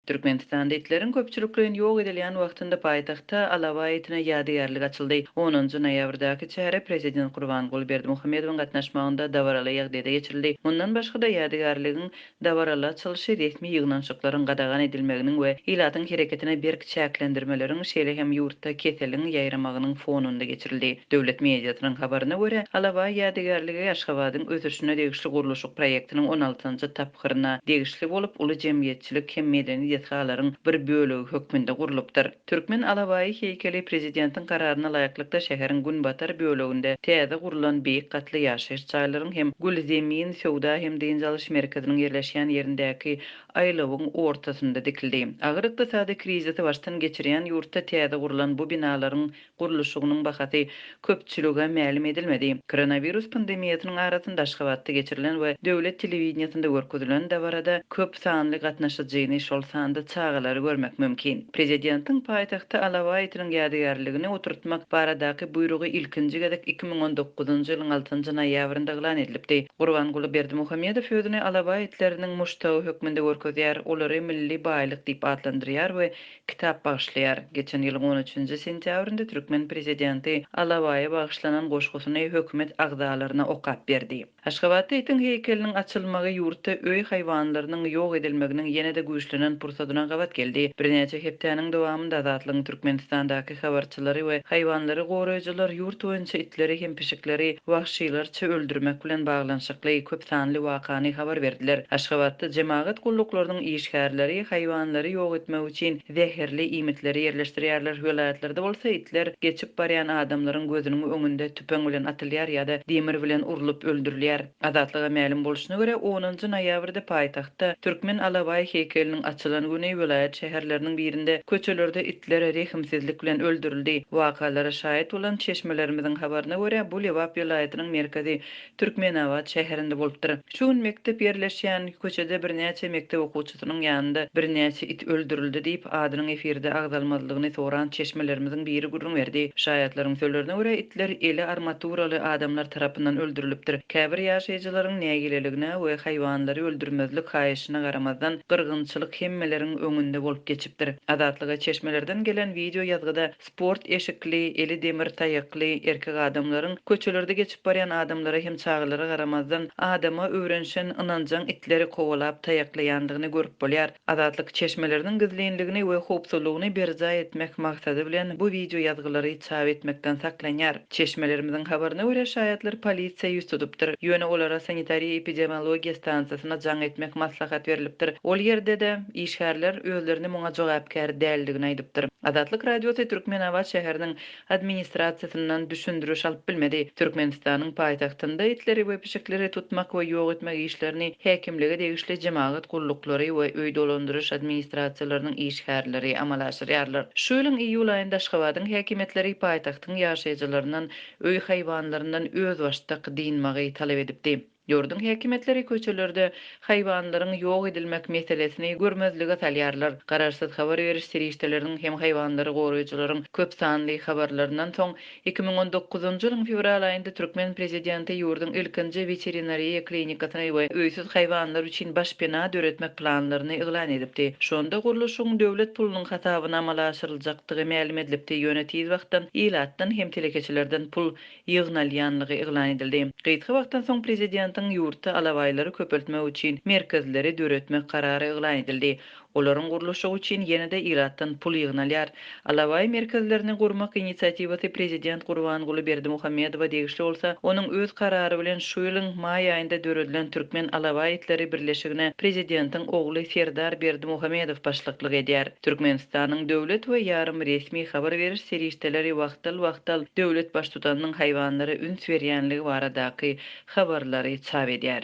Türkmenistanda itlerin köpçülüklerini ýok edilen wagtynda paýtagtda Alaway ýetine ýadygarlyk açyldy. 10-njy noýabrdaky çäre prezident Gurbanguly Berdimuhammedowyň gatnaşmagynda dawarala ýagdaýda geçirildi. Mundan başga da ýadygarlygyň dawarala açylyşy resmi ýygnançyklaryň gadagan edilmeginiň we ilatyň hereketine berk çäklendirmeleriň şeýle hem ýurtda keseliň ýaýramagynyň fonunda geçirildi. Döwlet mediasynyň habaryna görä, Alaway ýadygarlygy Aşgabatyň ötüşine degişli guruluşyk proýektiniň 16-njy tapgyryna degişli bolup uly jemgyýetçilik hem medeni ýetgalaryň bir bölegi hökmünde gurulupdyr. Türkmen Alawaý heýkeli prezidentiň kararyna laýyklykda şäheriň günbatar böleginde täze gurulan beýik gatly ýaşaýyş çaýlaryň hem Gülzemin Sowda hem dynjalyş merkeziniň ýerleşýän ýerindäki aýlawyň ortasynda dikildi. Agyr ykdysady krizisi baştan geçirýän ýurtda täze gurulan bu binalaryň guruluşynyň bahasy köpçülüge ma'lum edilmedi. Koronavirus pandemiýasynyň arasynda Aşgabatda geçirilen we döwlet telewizionynda görkezilen dawarada köp sanly gatnaşyjyny şol sanda çağalary görmek mümkin. Prezidentiň paýtagty Alaway ýetiniň ýadygarlygini oturtmak baradaky buyrugy ilkinji gedek 2019-njy ýylyň 6-njy noýabrynda elan edilipdi. Gurbanguly Berdimuhammedow özüni Alaway ýetleriniň muştagy hökmünde görkezýär, olary milli baýlyk diýip adlandyrýar we kitap bagyşlaýar. Geçen ýylyň 13-nji sentýabrynda Türkmen prezidenti Alawaýa bagyşlanan goşgusyny hökümet agzalaryna okap berdi. Aşgabatda ýetiň heýkeliniň açylmagy ýurtda öý haýwanlarynyň ýok edilmeginiň ýene-de güýçlenen pursadyna gabat geldi. Birnäçe hepdeniň dowamında Azatlygyň Türkmenistandaky habarçylary we haýwanlary goraýjylar ýurt boýunça itleri hem pişikleri wahşylarça öldürmek bilen baglanyşykly köp sanly wakany habar berdiler. Aşgabatda jemaat gulluklarının işgärleri haýwanlary ýok etmek üçin zäherli imitleri ýerleşdirýärler. Vilayatlarda bolsa itler geçip barýan adamlaryň gözüniň öňünde tüpeň bilen atylýar ýa-da demir bilen urulup öldürilýär. Azatlyga ma'lum bolşyna görä 10-njy noýabrda paýtagtda Türkmen Alawaý heýkeliniň açylan güni vilayat şäherleriniň birinde köçelerde itler rehimsizlik bilen öldürildi. Wakalara şahit bolan çeşmelerimiziň habaryna görä bu Lewap vilayatynyň merkezi Türkmenawat şäherinde bolupdyr. Şu gün mektep ýerleşýän köçede birnäçe mektep okuwçysynyň ýanynda birnäçe it öldürildi diýip adynyň efirde agdalmalygyny soran çeşmelerimiziň biri gurrun berdi. Şahyatlaryň sözlerine görä itler eli armaturaly adamlar tarapyndan öldürilipdir. Käbir ýaşaýjylaryň nägileligine we haýwanlary öldürmezlik haýyşyna garamazdan gyrgynçylyk hemmeleriň öňünde bolup geçipdir. Azatlyga çeşmelerden gelen video ýazgyda sport eşikli, eli demir taýakly erkek adamlaryň köçelerde geçip barýan adamlara hem çağalara garamazdan adama öwrenşen ynanjan itleri kowalap taýaklaýandygyny görüp bolýar. Azatlyk çeşmeleriniň gizlenligini we howpsuzlygyny berja etmek maksady bilen bu video ýazgylary çap etmekden saklanýar. Çeşmelerimiziň habaryna görä şahyatlar polisiýa ýüz tutupdyr. Ýöne olara sanitariýa epidemiologiýa stansiýasyna jaň etmek maslahat berilipdir. Ol ýerde de işgärler özlerini muňa jogapkär däldigini aýdypdyr. Azatlyk radiosy Türkmenawat şäheriniň administrasiýasyndan düşündürüş alyp bilmedi. Türkmenistanyň paýtagtynda itleri we pişikleri tutmak we ýok etmek işlerini häkimlige degişli jemaat gullukları we öý dolandyryş administrasiýalarynyň işgärleri amal aşyrýarlar. Şu ýylyň iýul aýynda Aşgabatyň häkimetleri paýtagtyň ýaşaýjylaryndan öý haýwanlaryndan öz başda dynmagy talap edipdi. Ýurdun häkimetleri köçelerde haýwanlaryň ýok edilmek meselesini görmezlige salýarlar. Gararsyz habar beriş serişdeleriniň hem haýwanlary goraýjylaryň köp sanly habarlaryndan soň 2019-njy ýylyň fevral aýynda Türkmen prezidenti ýurdun ilkinji veterinariýa klinikasyny we öýsiz haýwanlar üçin başpena döretmek planlaryny elan edipdi. Şonda guruluşyň döwlet pulunyň hasabyna amala aşyryljakdygy ma'lum edilipdi. Ýöne tiz wagtdan ilatdan hem telekeçilerden pul ýygnalýanlygy elan edildi. Gyýtgy wagtdan soň prezident ýurtda Alawaýlary köpeltmek üçin merkezleri döretmek karary elan edildi. Olaryň guruluşy üçin ýene-de iratdan pul ýygnalýar. Alawaý merkezlerini gurmak inisiatywasy prezident Gurbanguly Berdimuhammedow degişli bolsa, onuň öz karary bilen şu ýylyň maý aýynda döredilen Türkmen Alawaý itleri birleşigine prezidentiň ogly Serdar Berdimuhammedow başlyklyk edýär. Türkmenistanyň döwlet we ýarym resmi habar beriş serişdeleri wagtal döwlet baş tutanyň haýwanlara üns berýänligi baradaky habarlary çap edýär.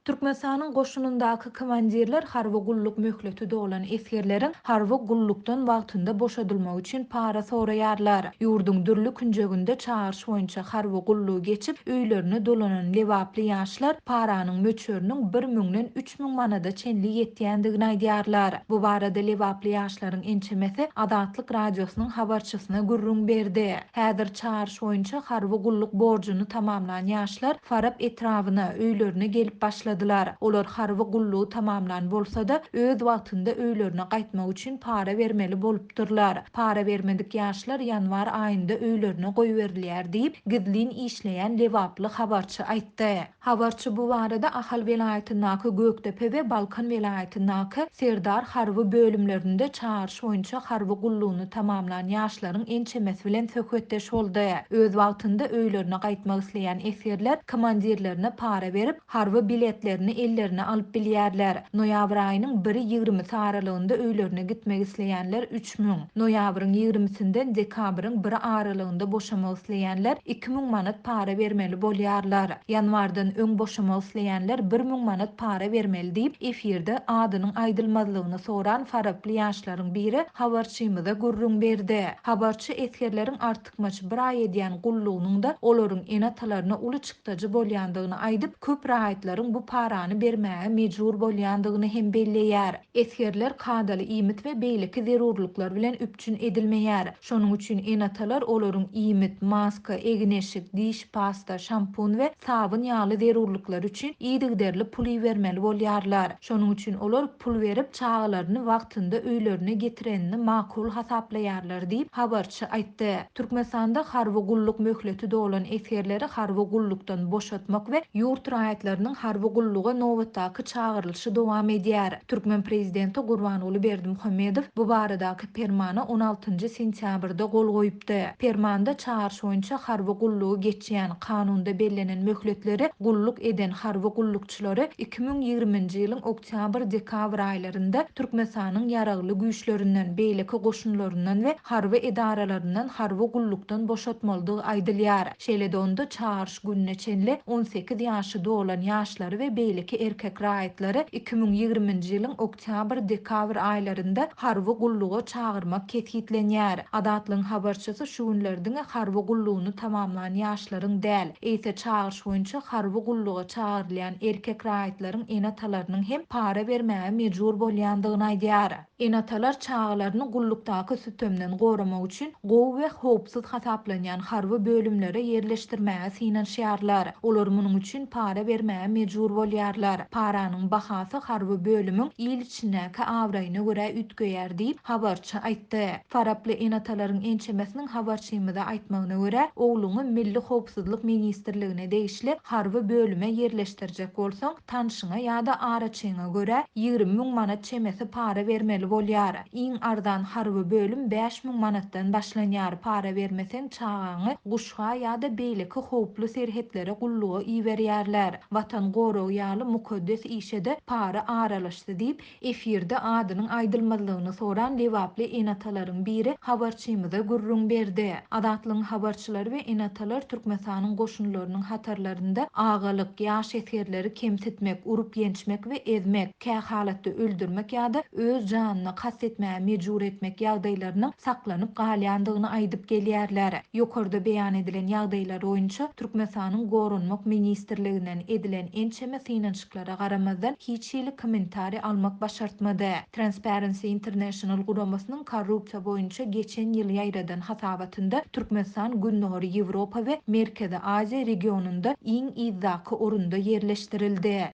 Türkmenistanyň goşunundaky komandirler harby gulluk möhleti dolan eskerleriň harby gullukdan wagtynda boşadylmak üçin para soraýarlar. Ýurdun dürli künjeginde çağırş boýunça harby gullugy geçip öýlerini dolanan lewaply ýaşlar paranyň möçöriniň 1000-den 3000 manada çenli ýetýändigini aýdýarlar. Bu barada lewaply ýaşlaryň ençemesi Azatlyk radiosynyň habarçysyna gurrun berdi. Häzir çağırş boýunça harby gulluk borjyny tamamlanan ýaşlar Farab etrawyna öýlerine gelip başladylar. başladylar. Olar harby gullugy tamamlan bolsa da öz wagtynda öýlerine gaýtmak üçin para bermeli bolupdyrlar. Para bermedik ýaşlar ýanwar aýynda öýlerine goýberilýär diýip gizlin işleýän lewaply habarçy aýtdy. Habarçy bu barada Ahal welaýatynyňky Gökdepe we Balkan welaýatynyňky Serdar harby bölümlerinde çağırış boýunça harby gullugyny tamamlayan ýaşlaryň ençemesi bilen söhbetdeş boldy. Öz wagtynda öýlerine gaýtmak isleýän esirler komandirlerine para berip harby biletlerini ellerine alyp bilýärler. Noýabr aýynyň 1-20 aralygynda öýlerine gitmek isleýänler 3000, noýabryň 20-sinden dekabryň 1 aralygynda boşamak isleýänler 2000 manat para bermeli bolýarlar. Ýanwardan öň boşamak isleýänler 1000 manat para bermeli diýip efirde adynyň aýdylmazlygyny soran faraply ýaşlaryň biri habarçymyza gurrun berdi. Habarçy eskerleriň artykmaçy bir aý edýän gullugynyň da olaryň enatalaryna uly çykdyjy bolýandygyny aýdyp köp rahatlaryň bu parany bermäge mejbur bolýandygyny hem belleýär. Eskerler kadaly iýmit we beýleki zerurluklar bilen üpçün edilmeýär. Şonuň üçin enatalar olaryň iýmit, maska, egneşik, diş pasta, şampun we sabun ýaly zerurluklar üçin iýdigderli pul bermeli bolýarlar. Şonuň üçin olar pul berip çağalaryny wagtynda öýlerine getirenini makul hasaplaýarlar diýip habarçy aýtdy. Türkmenistanda harby gulluk möhleti dolan eskerleri harby gullukdan boşatmak we ýurt raýatlarynyň harby gulluga nowatdaky çağırylşy dowam edýär. Türkmen prezidenti Gurbanuly Berdimuhammedow bu baradaky fermana 16 sentýabrda gol goýupdy. Fermanda çağırş boýunça harby gullugy geçýän kanunda bellenen möhletleri gulluk eden harby gullukçylary 2020-nji ýylyň oktyabr-dekabr aýlarynda Türkmenistanyň ýaragly güýçlerinden, beýleki goşunlaryndan we harby edaralaryndan harby gullukdan boşatmalydygy aýdylýar. Şeýle-de onda çağırş gününe çenli 18 ýaşy dolan ýaşlary we beýleki erkek raýatlary 2020-nji ýylyň oktyabr-dekabr aýlarynda harby gulluga çağırmak ketgitlenýär. Adatlyň habarçysy şu günlerdiň harby gullugyny tamamlayan ýaşlaryň däl, eýse çağırş boýunça harby gulluga çağırylýan erkek raýatlaryň enatalarynyň hem para bermäge mejbur bolýandygyny aýdýar. Enatalar çağalaryny gullukdaky sütemden goramak üçin gowy we howpsuz hasaplanýan harby bölümlere yerleşdirmäge synanşýarlar. Olar munyň üçin para bermäge mejbur bolýarlar. Paranyň bahasy harby bölümüň ýyl içindäki awraýyna görä ütgeýär diýip habarçy aýtdy. Faraply enatalaryň ençemesiniň habarçymyza aýtmagyna görä, ogluny Milli Howpsuzlyk Ministrligine degişli harby bölüme yerleşdirjek bolsaň, tanşyňa ýa-da araçyňa görä 20 000 manat çemesi para bermeli bolýar. Iň ardan harby bölüm 5 000 manatdan başlanýar. Para bermeseň çağaňy guşga ýa-da beýleki howply serhetlere gulluga iýberýärler. Watan goragy ýaly mukaddes işede para aralaşdy diýip efirde adynyň aýdylmazlygyny soran lewaply enatalaryň biri habarçymyza gurrun berdi. Adatlyň habarçylary we enatalar Türkmenistanyň goşunlarynyň hatarlarynda agalyk, ýaş eskerleri kemsitmek, urup ýençmek we ezmek, kä halatda öldürmek ýa-da öz janyna kastetmäge mejbur etmek ýagdaýlarynyň saklanyp galýandygyny aýdyp gelýärler. Ýokarda beýan edilen ýagdaýlar boýunça Türkmenistanyň Gorunmak Ministrliginden edilen ençeme synanşyklara garamazdan hiç ýyly kommentari almak başartmady. Transparency International guramasynyň korrupsiýa boýunça geçen ýyl ýaýradan hasabatynda Türkmenistan Günnäri Ýewropa we Merkezi Aziýa regionunda iň izzaky orunda yerleşdirildi.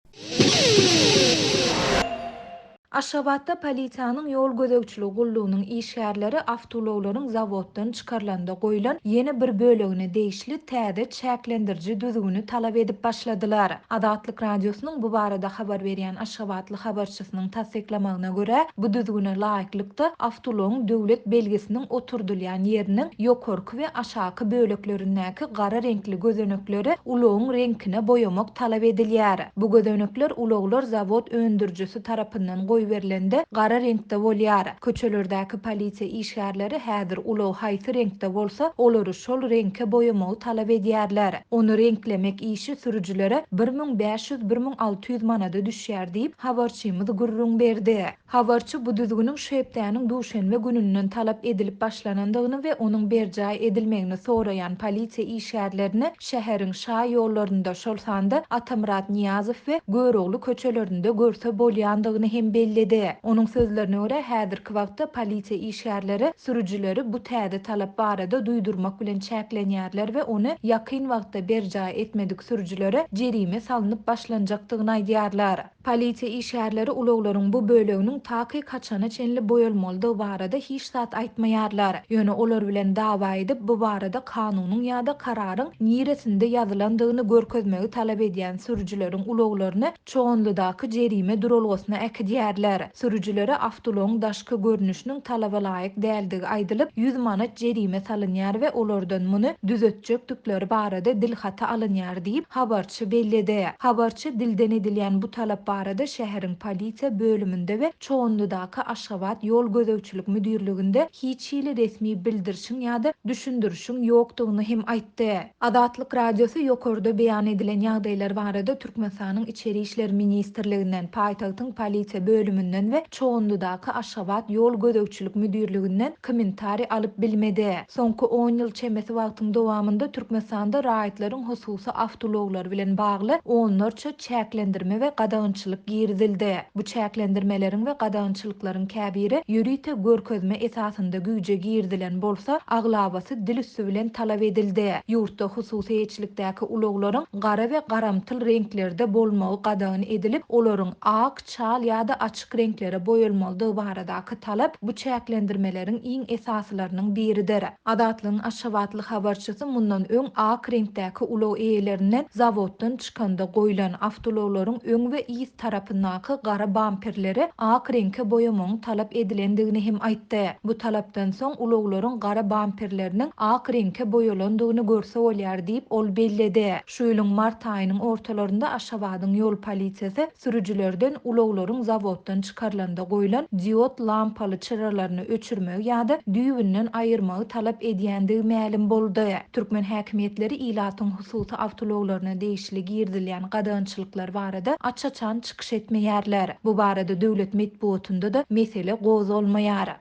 Aşgabatda polisiýanyň ýol gözegçiligi gullugynyň işgärleri awtolawlaryň zawoddan çykarlanda goýulan ýeni bir bölegine degişli täze çäklendiriji düzgüni talap edip başladylar. Adatlyk radiosynyň bu barada habar berýän Aşgabatly habarçysynyň tasdiklamagyna görä, bu düzgüne laýyklykda awtolawyň döwlet belgesiniň oturdylýan ýeriniň ýokarky we aşaky böleklerindäki gara renkli gözenekleri ulagyň renkine boýamak talap edilýär. Bu gözenekler ulaglar zawod öndürjüsi tarapyndan berilende gara renkde bolýar. Köçelerdäki polisiýa işgärleri häzir ulaw haýsy renkde bolsa, olary şol renkde boýamagy talap edýärler. Onu renklemek işi sürüjülere 1500-1600 manada düşýär diýip habarçymyz gurrun berdi. Habarçy bu düzgüniň şeýpdäniň duşanbe gününden talap edilip başlanandygyny we onuň berjaý edilmegini soraýan polisiýa işgärlerini şäheriň şaý ýollarynda şol sanda Atamurat Niýazow we Görogly köçelerinde görse bolýandygyny hem bellidi. Onun sözlerine göre häzirki wagtda polisiýa işgärleri sürüjileri bu täze talap barada duýdurmak bilen çäklenýärler we ony ýakyn wagtda berja etmedik sürüjilere jerime salynıp başlanjakdygyny aýdýarlar. Polisiýa işgärleri ulaglaryň bu böleginiň taky kaçana çenli boýalmalydygy barada hiç zat aýtmaýarlar. Ýöne olar bilen dawa edip bu barada kanunyň ýa-da kararyň niresinde ýazylandygyny görkezmegi talap edýän sürüjileriň ulaglaryny çoğunludaky jerime durulgysyna äkidýärler. Sürüjilere awtologyň daşky görnüşiniň talaba laýyk däldigi aýdylyp 100 manat jerime salynýar we olardan muny düzetjekdikleri barada dilhata alynýar diýip habarçy bellidi. Habarçy dilden edilýän bu talap barada şäheriň polisiýa bölüminde we çoğunludaky Aşgabat ýol gözegçilik müdirliginde hiç hili resmi bildirişiň ýa-da düşündirişiň ýokdugyny hem aýtdy. Adatlyk radiosu ýokarda beýan edilen ýagdaýlar barada Türkmenistanyň içeri işler ministrliginden, paýtagtyň polisiýa bölümünden we çoğunludaky Aşgabat ýol gözegçilik müdirliginden kommentari alyp bilmedi. Soňky 10 ýyl çemesi wagtyň dowamında Türkmenistanda raýatlaryň hususy awtologlar bilen bagly onlarça çäklendirme we gadagynçylyk girdildi. Bu çäklendirmeleriň we gadagynçylyklaryň käbiri ýürite görkezme esasynda güýje girdilen bolsa, aglabasy dil üstü bilen talap edildi. Ýurtda hususy eçilikdäki ulaglaryň gara we garamtyl renklerde bolmagy gadagyn edilip, olaryň ak, çal ýa-da açyk renklere boýalmalydygy baradaky talap bu çäklendirmeleriň iň esaslarynyň biridir. Adatlyň Aşgabatlyk habarçysy mundan öň ak renkdäki ulag eýelerinden zawoddan çykanda goýulan awtologlaryň öň we ýyz tarapyndaky gara bamperleri ak reňke boýamagyň talap edilendigini hem aýtdy. Bu talapdan soň ulaglaryň gara bamperleriniň ak reňke boýalandygyny görse bolýar diýip ol bellidi. Şu ýylyň mart aýynyň ortalarynda Aşgabatyň ýol polisiýasy sürüjilerden ulaglaryň zawoddan çykarylanda goýulan diod lampaly çyralaryny öçürmegi ýa-da düýbünden aýyrmagy talap edýändigi ma'lum boldy. Türkmen häkimetleri ilatyň hususy awtologlaryna değişli girdilýän gadagynçylyklar barada açaçan çykyş etmeýärler. Bu barada döwlet medeniýetinde da mesele gozalmaýar.